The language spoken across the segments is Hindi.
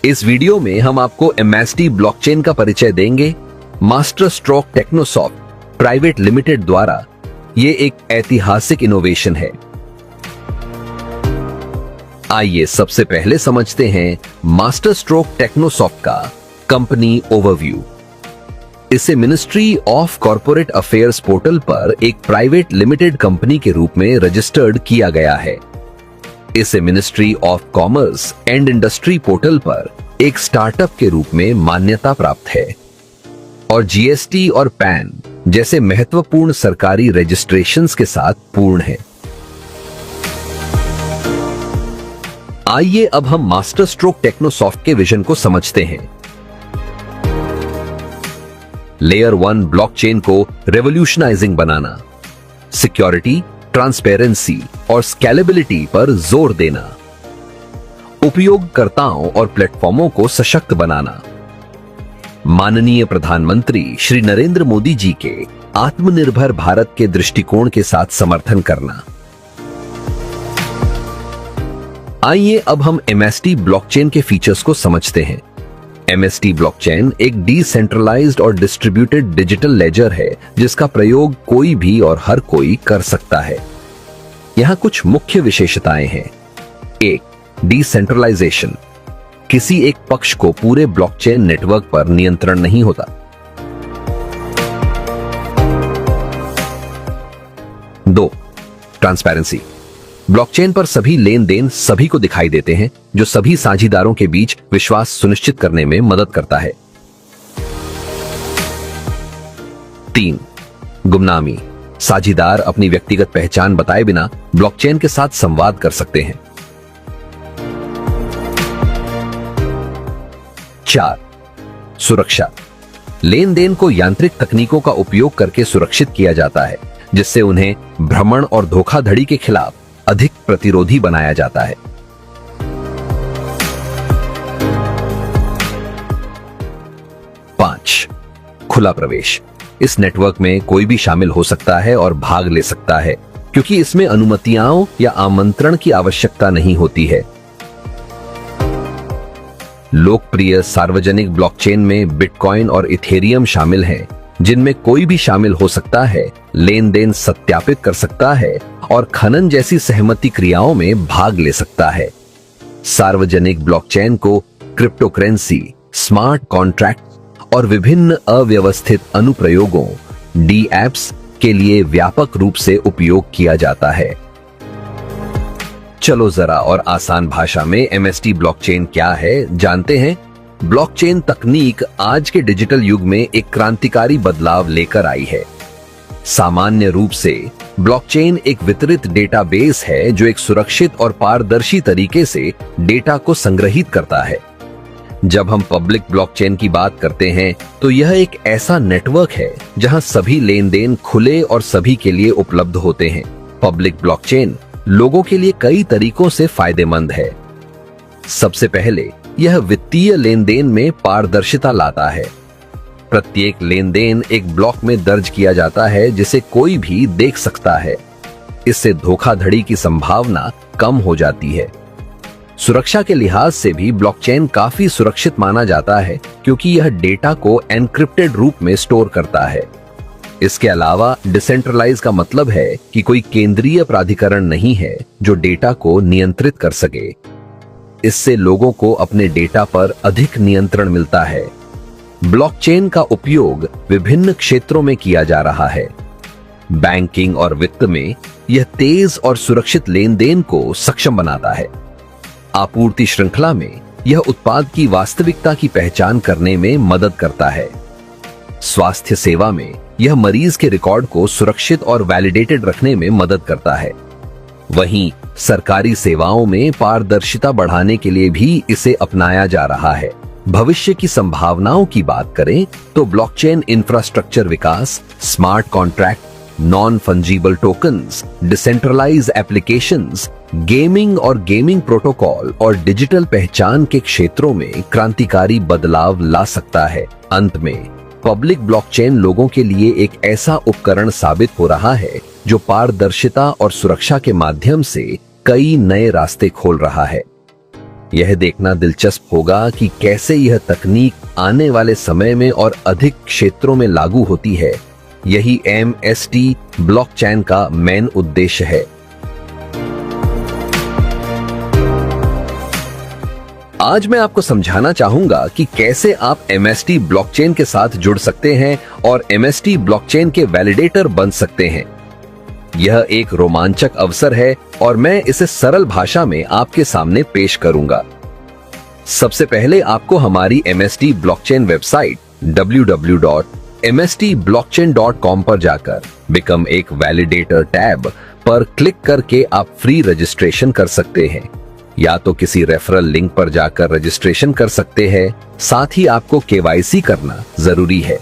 इस वीडियो में हम आपको MST ब्लॉकचेन का परिचय देंगे। मास्टर स्ट्रोक टेक्नोसॉफ्ट प्राइवेट लिमिटेड द्वारा ये एक ऐतिहासिक इनोवेशन है। आइए सबसे पहले समझते हैं मास्टर स्ट्रोक टेक्नोसॉफ्ट का कंपनी ओवरव्यू। इसे ministry of corporate affairs portal पर एक प्राइवेट लिमिटेड कंपनी के रूप में रजिस्टर्ड किया गया है। इसे ministry of commerce and industry portal पर एक स्टार्टअप के रूप में मान्यता प्राप्त है और GST और पैन जैसे महत्वपूर्ण सरकारी रजिस्ट्रेशंस के साथ पूर्ण है। आइए अब हम मास्टर स्ट्रोक टेक्नोसॉफ्ट के विजन को समझते हैं। लेयर 1 ब्लॉकचेन को रेवोल्यूशनाइजिंग बनाना, सिक्योरिटी, ट्रांसपेरेंसी और स्केलेबिलिटी पर जोर देना, उपयोगकर्ताओं और प्लेटफॉर्मों को सशक्त बनाना, माननीय प्रधानमंत्री श्री नरेंद्र मोदी जी के आत्मनिर्भर भारत के दृष्टिकोण के साथ समर्थन करना। आइए अब हम MST ब्लॉकचेन के फीचर्स को समझते हैं। MST ब्लॉकचेन एक डिसेंट्रलाइज्ड और डिस्ट्रीब्यूटेड डिजिटल लेजर है जिसका प्रयोग कोई भी और हर कोई कर सकता है। यहां कुछ मुख्य विशेषताएं हैं। 1. डिसेंट्रलाइजेशन। किसी एक पक्ष को पूरे ब्लॉकचेन नेटवर्क पर नियंत्रण नहीं होता। 2. ट्रांसपेरेंसी। ब्लॉकचेन पर सभी लेन देन सभी को दिखाई देते हैं, जो सभी साझीदारों के बीच विश्वास सुनिश्चित करने में मदद करता है। 3. गुमनामी। साझीदार अपनी व्यक्तिगत पहचान बताए बिना ब्लॉकचेन के साथ संवाद कर सकते हैं। 4. सुरक्षा। लेन देन को यांत्रिक तकनीकों का उपयोग करके सुरक्षित किया जाता है, जिससे उन्हें भ्रमण और धोखाधड़ी के खिलाफ अधिक प्रतिरोधी बनाया जाता है। 5. खुला प्रवेश। इस नेटवर्क में कोई भी शामिल हो सकता है और भाग ले सकता है, क्योंकि इसमें अनुमतियों या आमंत्रण की आवश्यकता नहीं होती है। लोकप्रिय सार्वजनिक ब्लॉकचेन में बिटकॉइन और इथेरियम शामिल हैं, जिनमें कोई भी शामिल हो सकता है, लेन देन सत्यापित कर सकता है और खनन जैसी सहमति क्रियाओं में भाग ले सकता है। सार्वजनिक ब्लॉकचेन को क्रिप्टोकरेंसी, स्मार्ट कॉन्ट्रैक्ट और विभिन्न अव्यवस्थित अनुप्रयोगों DApps के लिए व्यापक रूप से उपयोग किया जाता है। चलो जरा और आसान भाषा में MST ब्लॉकचेन क्या है जानते हैं। ब्लॉकचेन तकनीक आज के डिजिटल युग में एक क्रांतिकारी बदलाव लेकर आई है। सामान्य रूप से ब्लॉकचेन एक वितरित डेटाबेस है जो एक सुरक्षित और पारदर्शी तरीके से डेटा को संग्रहित करता है। जब हम पब्लिक ब्लॉकचेन की बात करते हैं तो यह एक ऐसा नेटवर्क है जहां सभी लेन देन खुले और सभी के लिए उपलब्ध होते हैं। पब्लिक ब्लॉकचेन लोगों के लिए कई तरीकों से फायदेमंद है। सबसे पहले यह वित्तीय लेन देन में पारदर्शिता लाता है। प्रत्येक लेन देन एक ब्लॉक में दर्ज किया जाता है जिसे कोई भी देख सकता है। इससे धोखाधड़ी की संभावना कम हो जाती है। सुरक्षा के लिहाज से भी ब्लॉकचेन काफी सुरक्षित माना जाता है, क्योंकि यह डेटा को एन्क्रिप्टेड रूप में स्टोर करता है। इसके अलावा डिसेंट्रलाइज का मतलब है कि कोई केंद्रीय प्राधिकरण नहीं है जो डेटा को नियंत्रित कर सके। इससे लोगों को अपने डेटा पर अधिक नियंत्रण मिलता है। ब्लॉकचेन का उपयोग विभिन्न क्षेत्रों में किया जा रहा है। बैंकिंग और वित्त में यह तेज और सुरक्षित लेन देन को सक्षम बनाता है। आपूर्ति श्रृंखला में यह उत्पाद की वास्तविकता की पहचान करने में मदद करता है। स्वास्थ्य सेवा में यह मरीज के रिकॉर्ड को सुरक्षित और वैलिडेटेड रखने में मदद करता है। वहीं सरकारी सेवाओं में पारदर्शिता बढ़ाने के लिए भी इसे अपनाया जा रहा है। भविष्य की संभावनाओं की बात करें तो ब्लॉकचेन इंफ्रास्ट्रक्चर विकास, smart contract, non fungible tokens, decentralised applications, gaming protocol और डिजिटल पहचान के क्षेत्रों में क्रांतिकारी बदलाव ला सकता है। अंत में पब्लिक ब्लॉकचेन लोगों के लिए एक ऐसा उपकरण साबित हो रहा है जो पारदर्शिता और सुरक्षा के माध्यम से कई नए रास्ते खोल रहा है। यह देखना दिलचस्प होगा कि कैसे यह तकनीक आने वाले समय में और अधिक क्षेत्रों में लागू होती है। यही MST ब्लॉकचेन का मेन उद्देश्य है। आज मैं आपको समझाना चाहूंगा कि कैसे आप MST ब्लॉकचेन के साथ जुड़ सकते हैं और MST ब्लॉकचेन के वैलिडेटर बन सकते हैं। यह एक रोमांचक अवसर है और मैं इसे सरल भाषा में आपके सामने पेश करूंगा। सबसे पहले आपको हमारी MST ब्लॉकचेन वेबसाइट www.mstblockchain.com पर जाकर बिकम एक वैलिडेटर टैब पर क्लिक करके आप फ्री रजिस्ट्रेशन कर सकते हैं, या तो किसी रेफरल लिंक पर जाकर रजिस्ट्रेशन कर सकते हैं। साथ ही आपको KYC करना जरूरी है।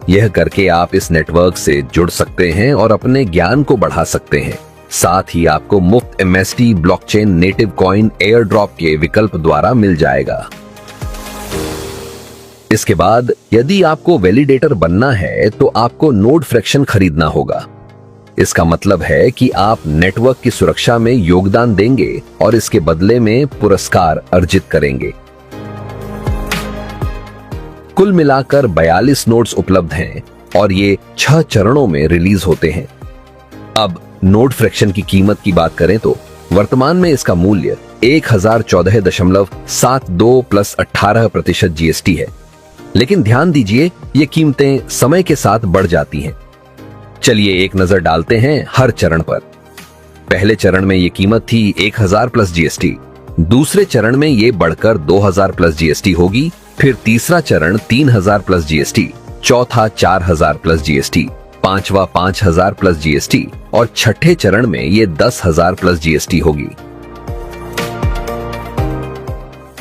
यह करके आप इस नेटवर्क से जुड़ सकते हैं और अपने ज्ञान को बढ़ा सकते हैं। साथ ही आपको मुफ्त MST blockchain native coin air drop के विकल्प द्वारा मिल जाएगा। इसके बाद यदि आपको वैलिडेटर बनना है तो आपको नोड फ्रैक्शन खरीदना होगा। इसका मतलब है कि आप नेटवर्क की सुरक्षा में योगदान देंगे और इसके बदले में पुरस्कार अर्जित करेंगे। कुल मिलाकर 42 नोड्स उपलब्ध हैं और ये 6 चरणों में रिलीज होते हैं। अब नोड फ्रैक्शन की कीमत की बात करें तो वर्तमान में इसका मूल्य 1014.72 प्लस 18% GST है। लेकिन ध्यान दीजिए, ये कीमतें समय के साथ बढ़ जाती हैं। चलिए एक नजर डालते हैं हर चरण पर। पहले चरण में ये कीमत थी 1000 प्लस GST, दूसरे चरण में ये बढ़कर 2000 प्लस GST होगी, फिर तीसरा चरण 3000 प्लस GST, चौथा 4000 प्लस GST, पांचवा 5000 प्लस GST और छठे चरण में ये 10,000 प्लस GST होगी।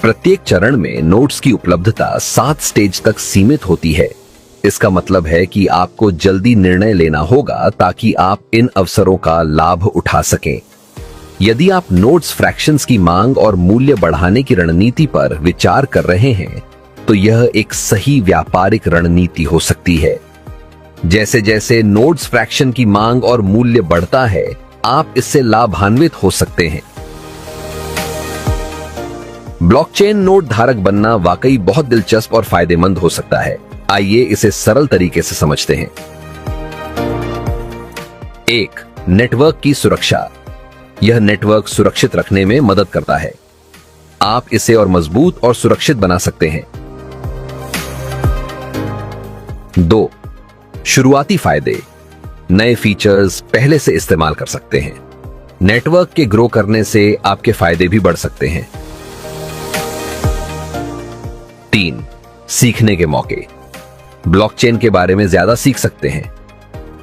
प्रत्येक चरण में नोट्स की उपलब्धता 7 स्टेज तक सीमित होती है। इसका मतलब है कि आपको जल्दी निर्णय लेना होगा ताकि आप इन अवसरों का लाभ उठा सकें। यदि आप नोट्स फ्रैक्शंस की मांग और मूल्य बढ़ाने की रणनीति पर विचार कर रहे हैं तो यह एक सही व्यापारिक रणनीति हो सकती है। जैसे जैसे नोट्स फ्रैक्शन की मांग और मूल्य बढ़ता है, आप इससे लाभान्वित हो सकते हैं। ब्लॉकचेन नोड धारक बनना वाकई बहुत दिलचस्प और फायदेमंद हो सकता है। आइए इसे सरल तरीके से समझते हैं। 1. नेटवर्क की सुरक्षा। यह नेटवर्क सुरक्षित रखने में मदद करता है। आप इसे और मजबूत और सुरक्षित बना सकते हैं। 2. शुरुआती फायदे। नए फीचर्स पहले से इस्तेमाल कर सकते हैं। नेटवर्क के ग्रो करने से आपके फायदे भी बढ़ सकते हैं। 3. सीखने के मौके। ब्लॉकचेन के बारे में ज्यादा सीख सकते हैं।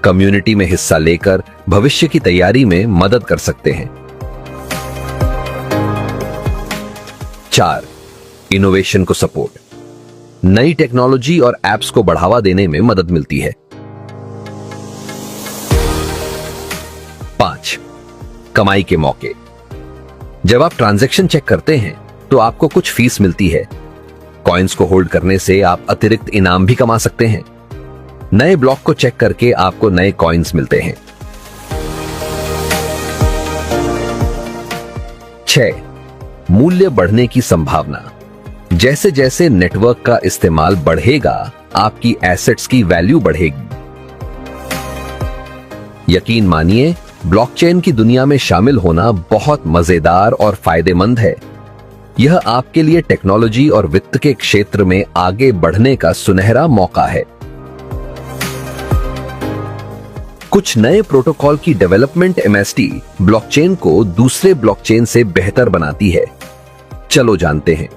कम्युनिटी में हिस्सा लेकर भविष्य की तैयारी में मदद कर सकते हैं। 4. इनोवेशन को सपोर्ट। नई टेक्नोलॉजी और एप्स को बढ़ावा देने में मदद मिलती है। 5. कमाई के मौके। जब आप ट्रांजैक्शन चेक करते हैं तो आपको कुछ फीस मिलती है। कॉइन्स को होल्ड करने से आप अतिरिक्त इनाम भी कमा सकते हैं। नए ब्लॉक को चेक करके आपको नए कॉइन्स मिलते हैं। 6. मूल्य बढ़ने की संभावना। जैसे जैसे नेटवर्क का इस्तेमाल बढ़ेगा, आपकी एसेट्स की वैल्यू बढ़ेगी। यकीन मानिए, ब्लॉकचेन की दुनिया में शामिल होना बहुत मजेदार और फायदेमंद है। यह आपके लिए टेक्नोलॉजी और वित्त के क्षेत्र में आगे बढ़ने का सुनहरा मौका है। कुछ नए प्रोटोकॉल की डेवलपमेंट MST ब्लॉकचेन को दूसरे ब्लॉकचेन से बेहतर बनाती है। चलो जानते हैं।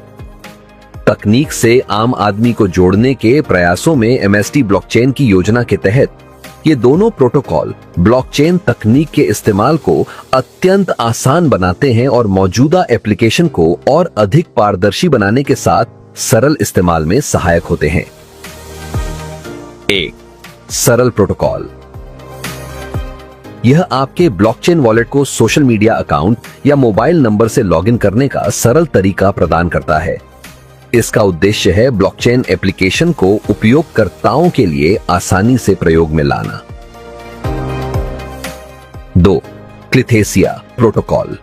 तकनीक से आम आदमी को जोड़ने के प्रयासों में MST ब्लॉकचेन की योजना के तहत ये दोनों प्रोटोकॉल ब्लॉकचेन तकनीक के इस्तेमाल को अत्यंत आसान बनाते हैं और मौजूदा एप्लीकेशन को और अधिक पारदर्शी बनाने के साथ सरल इस्तेमाल में सहायक होते हैं। 1. सरल प्रोटोकॉल। यह आपके ब्लॉकचेन वॉलेट को सोशल मीडिया अकाउंट या मोबाइल नंबर से लॉगिन करने का सरल तरीका प्रदान करता है। इसका उद्देश्य है ब्लॉकचेन एप्लीकेशन को उपयोगकर्ताओं के लिए आसानी से प्रयोग में लाना। 2. क्लिथेसिया प्रोटोकॉल।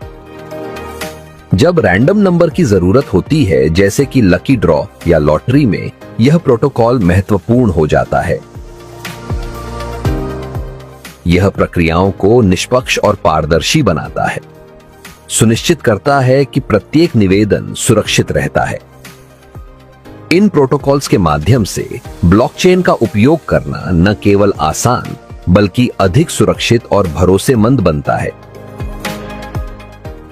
जब रैंडम नंबर की जरूरत होती है, जैसे कि लकी ड्रॉ या लॉटरी में, यह प्रोटोकॉल महत्वपूर्ण हो जाता है। यह प्रक्रियाओं को निष्पक्ष और पारदर्शी बनाता है, सुनिश्चित करता है कि प्रत्येक निवेदन सुरक्षित रहता है। इन प्रोटोकॉल्स के माध्यम से ब्लॉकचेन का उपयोग करना न केवल आसान बल्कि अधिक सुरक्षित और भरोसेमंद बनता है।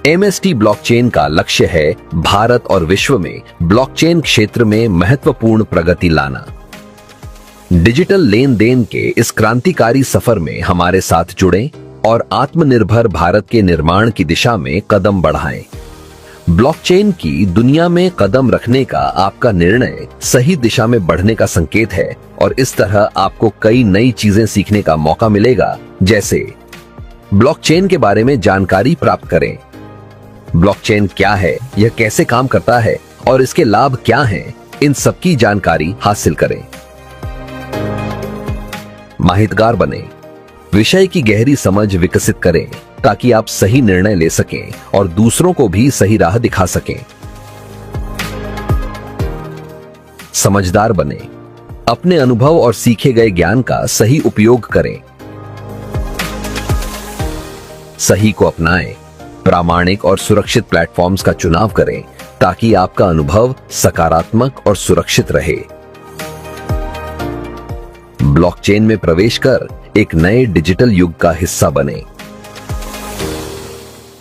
MST ब्लॉकचेन का लक्ष्य है भारत और विश्व में ब्लॉकचेन क्षेत्र में महत्वपूर्ण प्रगति लाना। डिजिटल लेन देन के इस क्रांतिकारी सफर में हमारे साथ जुड़ें और आत्मनिर्भर भारत के निर्माण की दिशा में कदम बढ़ाएं। ब्लॉकचेन की दुनिया में कदम रखने का आपका निर्णय सही दिशा में बढ़ने का संकेत है और इस तरह आपको कई नई चीजें सीखने का मौका मिलेगा, जैसे ब्लॉकचेन के बारे में जानकारी प्राप्त करें। ब्लॉकचेन क्या है, यह कैसे काम करता है और इसके लाभ क्या हैं, इन सब की जानकारी हासिल करें। माहितगार बने, विषय की गहरी समझ विकसित करें ताकि आप सही निर्णय ले सकें और दूसरों को भी सही राह दिखा सकें। समझदार बने, अपने अनुभव और सीखे गए ज्ञान का सही उपयोग करें। सही को अपनाएं, प्रामाणिक और सुरक्षित प्लेटफॉर्म्स का चुनाव करें ताकि आपका अनुभव सकारात्मक और सुरक्षित रहे। ब्लॉकचेन में प्रवेश कर एक नए डिजिटल युग का हिस्सा बने।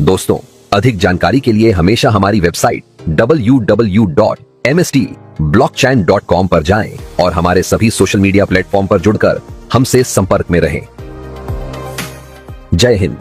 दोस्तों, अधिक जानकारी के लिए हमेशा हमारी वेबसाइट www.mstblockchain.com पर जाएं और हमारे सभी सोशल मीडिया प्लेटफॉर्म पर जुड़कर हमसे संपर्क में रहें। जय हिंद।